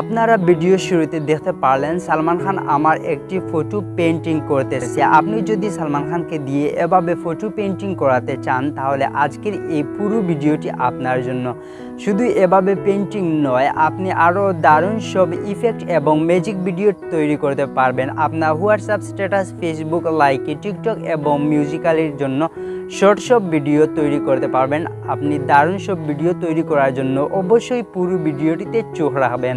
আপনারা ভিডিও শুরুতে দেখতে পারলেন সালমান খান আমার একটি ফটো পেইন্টিং করতেছে। আপনি যদি সালমান খানকে দিয়ে এভাবে ফটো পেইন্টিং করাতে চান তাহলে আজকের এই পুরো ভিডিওটি আপনার জন্য। শুধু এভাবে পেইন্টিং নয়, আপনি আরও দারুণ সব ইফেক্ট এবং ম্যাজিক ভিডিও তৈরি করতে পারবেন আপনার হোয়াটসঅ্যাপ স্ট্যাটাস, ফেসবুক লাইকে, টিকটক এবং মিউজিক্যালের জন্য শর্ট সব ভিডিও তৈরি করতে পারবেন। আপনি দারুণ সব ভিডিও তৈরি করার জন্য অবশ্যই পুরো ভিডিওটিতে চোখ রাখবেন।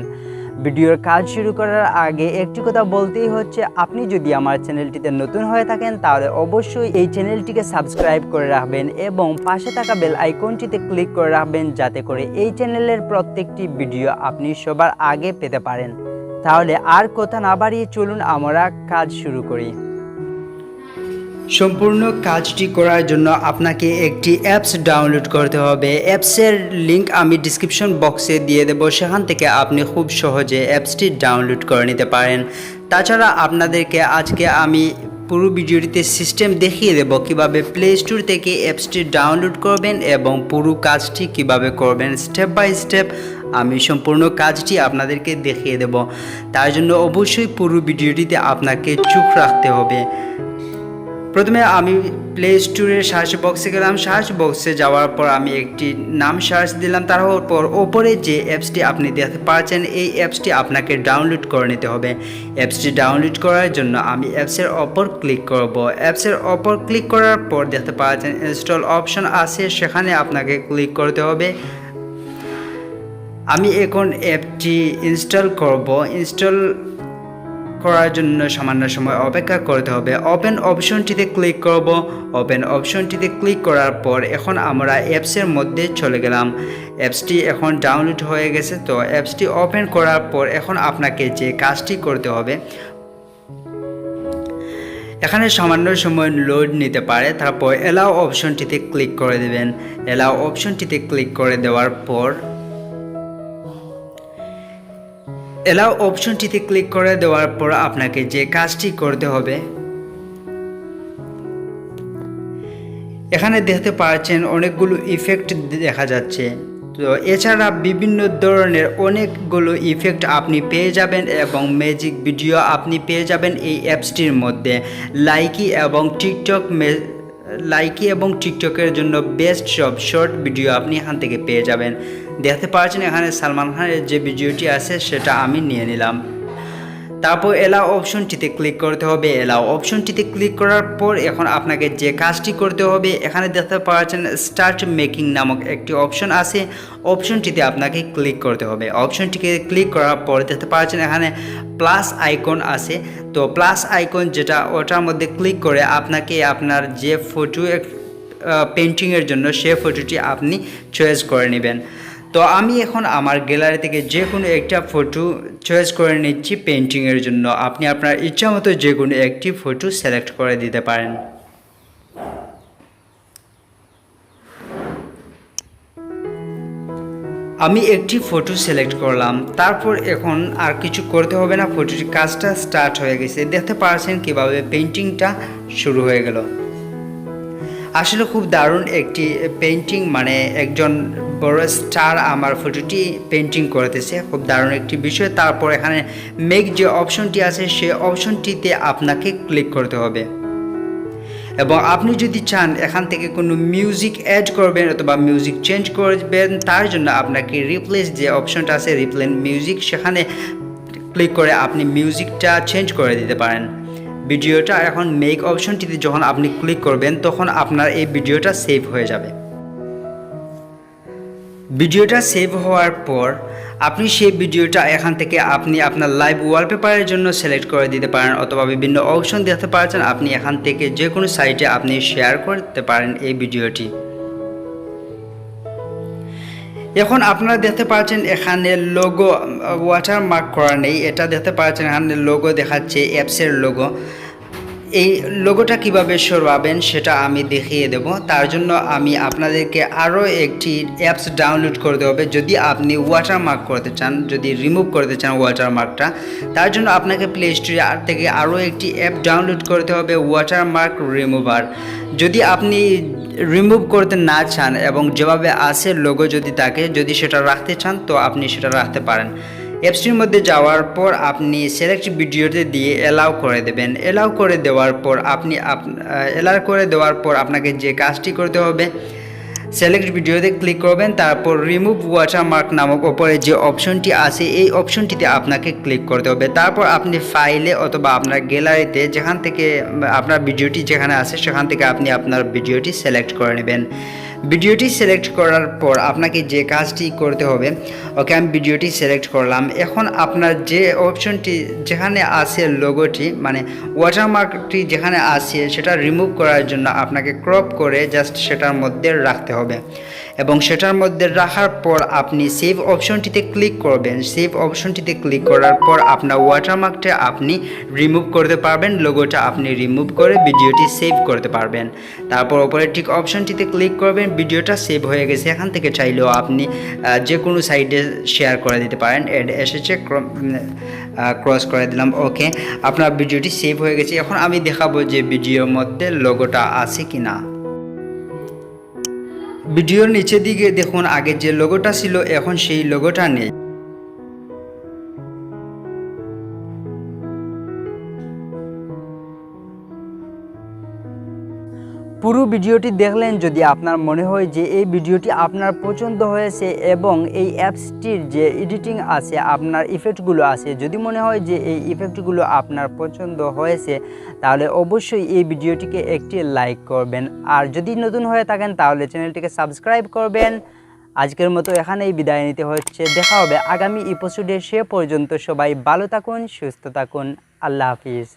ভিডিওর কাজ শুরু করার আগে একটি কথা বলতেই হচ্ছে, আপনি যদি আমার চ্যানেলটিতে নতুন হয়ে থাকেন তাহলে অবশ্যই এই চ্যানেলটিকে সাবস্ক্রাইব করে রাখবেন এবং পাশে থাকা বেল আইকনটিতে ক্লিক করে রাখবেন যাতে করে এই চ্যানেলের প্রত্যেকটি ভিডিও আপনি সবার আগে পেতে পারেন। তাহলে আর কথা না বাড়িয়ে চলুন আমরা কাজ শুরু করি। সম্পূর্ণ কাজটি করার জন্য আপনাকে একটি অ্যাপস ডাউনলোড করতে হবে। অ্যাপসের লিংক আমি ডিসক্রিপশন বক্সে দিয়ে দেবো, সেখান থেকে আপনি খুব সহজে অ্যাপসটি ডাউনলোড করে নিতে পারেন। তাছাড়া আপনাদেরকে আজকে আমি পুরো ভিডিওটিতে সিস্টেম দেখিয়ে দেব কিভাবে প্লে স্টোর থেকে অ্যাপসটি ডাউনলোড করবেন এবং পুরো কাজটি কিভাবে করবেন। স্টেপ বাই স্টেপ আমি সম্পূর্ণ কাজটি আপনাদেরকে দেখিয়ে দেব। তার জন্য অবশ্যই পুরো ভিডিওটিতে আপনাকে চোখ রাখতে হবে। প্রথমে আমি প্লে স্টোরের সার্চ বক্সে গেলাম। সার্চ বক্সে যাওয়ার পর আমি একটি নাম সার্চ দিলাম। তারপর ওপরে যে অ্যাপসটি আপনি দেখতে পাচ্ছেন এই অ্যাপসটি আপনাকে ডাউনলোড করে নিতে হবে। অ্যাপসটি ডাউনলোড করার জন্য আমি অ্যাপসের ওপর ক্লিক করব। অ্যাপসের ওপর ক্লিক করার পর দেখতে পাচ্ছেন ইনস্টল অপশন আছে, সেখানে আপনাকে ক্লিক করতে হবে। আমি এখন অ্যাপটি ইনস্টল করব। ইনস্টল করার জন্য সামান্য সময় অপেক্ষা করতে হবে। ওপেন অপশনটিতে ক্লিক করব। ওপেন অপশনটিতে ক্লিক করার পর এখন আমরা অ্যাপসের মধ্যে চলে গেলাম। অ্যাপসটি এখন ডাউনলোড হয়ে গেছে। তো অ্যাপসটি ওপেন করার পর এখন আপনাকে যে কাজটি করতে হবে, এখানে সামান্য সময় লোড নিতে পারে। তারপর অ্যালাউ অপশনটিতে ক্লিক করে দেবেন। অ্যালাউ অপশনটিতে ক্লিক করে দেওয়ার পর অ্যালাউ অপশনটিতে ক্লিক করে দেওয়ার পর আপনাকে যে কাজটি করতে হবে, এখানে দেখতে পাচ্ছেন অনেকগুলো ইফেক্ট দেখা যাচ্ছে। তো এছাড়া বিভিন্ন ধরনের অনেকগুলো ইফেক্ট আপনি পেয়ে যাবেন এবং ম্যাজিক ভিডিও আপনি পেয়ে যাবেন এই অ্যাপসটির মধ্যে। লাইকি এবং টিকটকের জন্য বেস্ট সব শর্ট ভিডিও আপনি এখান থেকে পেয়ে যাবেন। দেখতে পাচ্ছেন এখানে সালমান খানের যে ভিডিওটি আছে সেটা আমি নিয়ে নিলাম। তারপর এলাও অপশনটিতে ক্লিক করতে হবে। এলাও অপশনটিতে ক্লিক করার পর এখন আপনাকে যে কাজটি করতে হবে, এখানে দেখতে পাচ্ছেন স্টার্ট মেকিং নামক একটি অপশন আছে, অপশনটিতে আপনাকে ক্লিক করতে হবে। অপশনটিকে ক্লিক করার পর দেখতে পাচ্ছেন এখানে প্লাস আইকন আছে। তো প্লাস আইকন যেটা, ওটার মধ্যে ক্লিক করে আপনাকে আপনার যে ফটো পেইন্টিংয়ের জন্য সে ফটোটি আপনি চয়েস করে নেবেন। তো আমি এখন আমার গ্যালারি থেকে যে কোনো একটা ফটো চয়েস করে নিচ্ছি পেইন্টিংয়ের জন্য। আপনি আপনার ইচ্ছা মতো যে কোনো একটি ফটো সিলেক্ট করে দিতে পারেন। আমি একটি ফটো সিলেক্ট করলাম। তারপর এখন আর কিছু করতে হবে না, ফটোটির কাজটা স্টার্ট হয়ে গেছে। দেখতে পাচ্ছেন কীভাবে পেইন্টিংটা শুরু হয়ে গেল। আসলে খুব দারুণ একটি পেইন্টিং, মানে একজন বড় স্টার আমার ফটোটি পেইন্টিং করতেছে, খুব দারুণ একটি বিষয়। তারপর এখানে মেক যে অপশনটি আছে সেই অপশনটিতে আপনাকে ক্লিক করতে হবে এবং আপনি যদি চান এখান থেকে কোনো মিউজিক অ্যাড করবেন অথবা মিউজিক চেঞ্জ করবেন, তার জন্য আপনাকে রিপ্লেস যে অপশনটা আছে রিপ্লেস মিউজিক, সেখানে ক্লিক করে আপনি মিউজিকটা চেঞ্জ করে দিতে পারেন। ভিডিওটা এখন মেক অপশনটিতে যখন আপনি ক্লিক করবেন তখন আপনার এই ভিডিওটা সেভ হয়ে যাবে। ভিডিওটা সেভ হওয়ার পর আপনি সেই ভিডিওটা এখান থেকে আপনি আপনার লাইভ ওয়ালপেপারের জন্য সিলেক্ট করে দিতে পারেন অথবা বিভিন্ন অপশন দেখতে পাচ্ছেন, আপনি এখান থেকে যে কোনো সাইটে আপনি শেয়ার করতে পারেন এই ভিডিওটি। এখন আপনারা দেখতে পাচ্ছেন এখানে লোগো ওয়াটারমার্ক করা নেই, এটা দেখতে পাচ্ছেন এখানে লোগো দেখাচ্ছে, অ্যাপসের লোগো। এই লোগোটা কিভাবে সরাবেন সেটা আমি দেখিয়ে দেব। তার জন্য আমি আপনাদেরকে আরও একটি অ্যাপস ডাউনলোড করতে হবে যদি আপনি ওয়াটারমার্ক করতে চান, যদি রিমুভ করতে চান ওয়াটারমার্কটা। তার জন্য আপনাকে প্লে স্টোরে থেকে আরও একটি অ্যাপ ডাউনলোড করতে হবে, ওয়াটারমার্ক রিমুভার। যদি আপনি রিমুভ করতে না চান এবং যেভাবে আছে লোগো যদি থাকে, যদি সেটা রাখতে চান তো আপনি সেটা রাখতে পারেন। অ্যাপসটির মধ্যে যাওয়ার পর আপনি সিলেক্ট ভিডিওতে দিয়ে অ্যালাউ করে দেবেন। অ্যালাউ করে দেওয়ার পর আপনাকে যে কাজটি করতে হবে, সিলেক্ট ভিডিওতে ক্লিক করবেন, তারপর রিমুভ ওয়াটারমার্ক নামক ওপরে যে অপশনটি আছে এই অপশনটিতে আপনাকে ক্লিক করতে হবে। তারপর আপনি ফাইলে অথবা আপনার গ্যালারিতে যেখান থেকে আপনার ভিডিওটি যেখানে আছে সেখান থেকে আপনি আপনার ভিডিওটি সিলেক্ট করে নেবেন। ভিডিওটি সিলেক্ট করার পর আপনাকে যে কাজটি করতে হবে, ওকে আমি ভিডিওটি সিলেক্ট করলাম। এখন আপনার যে অপশনটি যেখানে আছে লোগোটি মানে ওয়াটারমার্কটি যেখানে আছে সেটা রিমুভ করার জন্য আপনাকে ক্রপ করে জাস্ট সেটার মধ্যে রাখতে হবে এবং সেটার মধ্যে রাখার পর আপনি সেভ অপশনটিতে ক্লিক করবেন। সেভ অপশনটিতে ক্লিক করার পর আপনার ওয়াটারমার্কটা আপনি রিমুভ করতে পারবেন, লোগোটা আপনি রিমুভ করে ভিডিওটি সেভ করতে পারবেন। তারপর ওপরে ঠিক অপশনটিতে ক্লিক করবেন, ভিডিওটা সেভ হয়ে গেছে। এখান থেকে চাইলেও আপনি যে কোনো সাইডে শেয়ার করে দিতে পারেন। এড এসেছে, ক্রস করে দিলাম, ওকে, আপনার ভিডিওটি সেভ হয়ে গেছে। এখন আমি দেখাবো যে ভিডিওর মধ্যে লোগোটা আছে কি না। ভিডিওর নিচের দিকে দেখুন, আগে যে লোগোটা ছিল এখন সেই লোগোটা নেই। পুরো ভিডিওটি দেখলেন, যদি আপনার মনে হয় যে এই ভিডিওটি আপনার পছন্দ হয়েছে এবং এই অ্যাপসটির যে এডিটিং আছে, আপনার ইফেক্টগুলো আছে, যদি মনে হয় যে এই ইফেক্টগুলো আপনার পছন্দ হয়েছে, তাহলে অবশ্যই এই ভিডিওটিকে একটি লাইক করবেন। আর যদি নতুন হয়ে থাকেন তাহলে চ্যানেলটিকে সাবস্ক্রাইব করবেন। আজকের মতো এখানেই বিদায় নিতে হচ্ছে। দেখা হবে আগামী এপিসোডে। সে পর্যন্ত সবাই ভালো থাকুন, সুস্থ থাকুন। আল্লাহ হাফিজ।